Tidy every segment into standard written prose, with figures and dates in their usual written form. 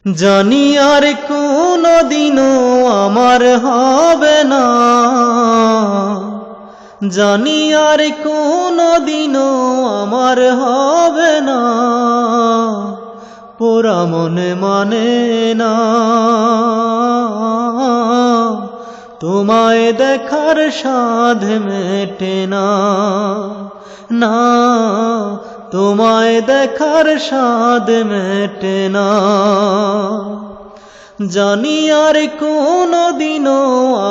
জানি আর কোনদিনও আমার হবে না, জানি আর কোনদিনও আমার হবে না, পোড়া মনে মানে না তোমায় দেখার সাধ মেটে না, না তোমায় দেখার সাধ মেটে না। জানি আর কোনদিনও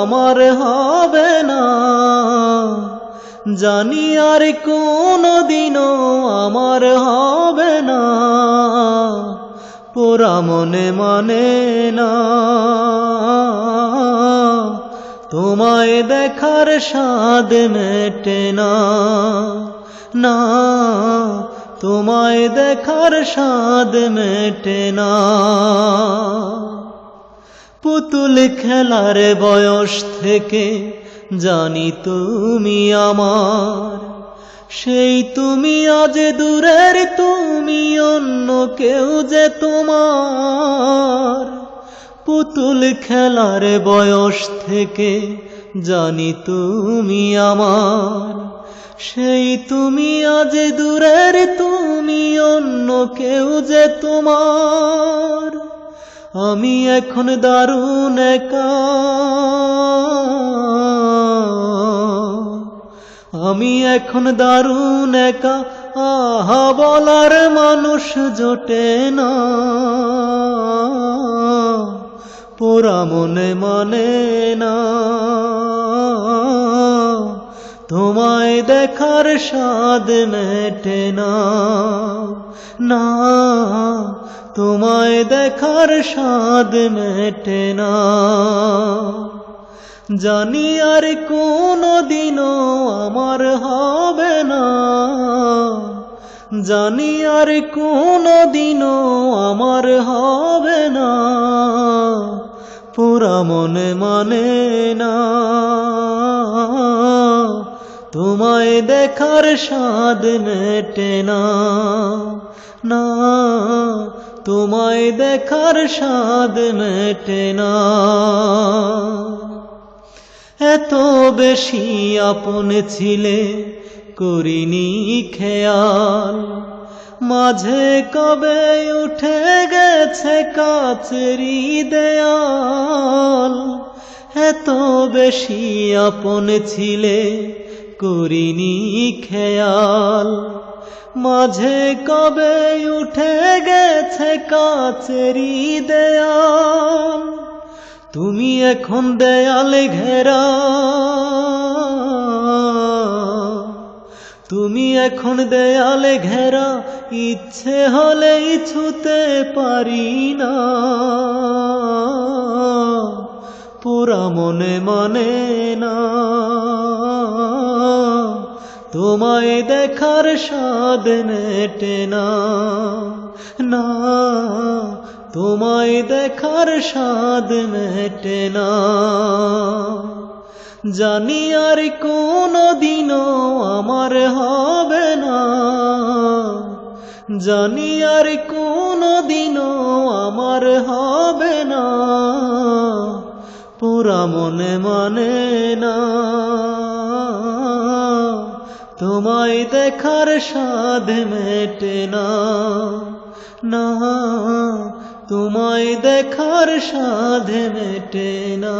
আমার হবে না, জানি আর কোনদিনও আমার হবে না, পোড়া মনে মানে না তোমায় দেখার সাধ মেটে না, না তোমায় দেখার সাধ মেটে না। পুতুল খেলার বয়স থেকে জানি তুমি আমার, সেই তুমি আজ দূরের, তুমি অন্য কেউ যে তোমার। পুতুল খেলার বয়স থেকে জানি তুমি আমার, সেই তুমি আজ দূরের, তুমি অন্য কেউ যে তোমার। আমি এখন দারুণ একা, আমি এখন দারুণ একা, আহা বলার মানুষ জোটে না, পোড়া মনে মানে না তোমায় দেখার সাধ মেটে না, না তোমায় দেখার সাধ মেটে না। জানি আর কোনদিনও আমার হবে না, জানি আর কোনদিনও আমার হবে না, পোড়া মনে মানে না তোমায় দেখার সাধ মেটে না, না তোমায় দেখার সাধ মেটে না। এত বেশি আপন ছিলে করিনি খেয়াল, মাঝে কবে উঠে গেছে কাছেরই দেয়াল। এত বেশি আপন ছিলে করিনি খেয়াল, মাঝে কবে উঠে গেছে কাছেরই দেয়াল। তুমি এখন দেয়ালে ঘেরা, তুমি এখন দেয়ালে ঘেরা, ইচ্ছে হলেই ছুতে পারি না, পোড়া মনে মানে না তোমায় দেখার সাধ মেটে না, না তোমায় দেখার সাধ মেটে না। জানি আর কোনদিনও আমার হবে না, জানি আর কোনদিনও আমার হবে না, পোড়া মনে মানে না তোমায় দেখার সাধ মেটে না, না তোমায় দেখার সাধ মেটে না।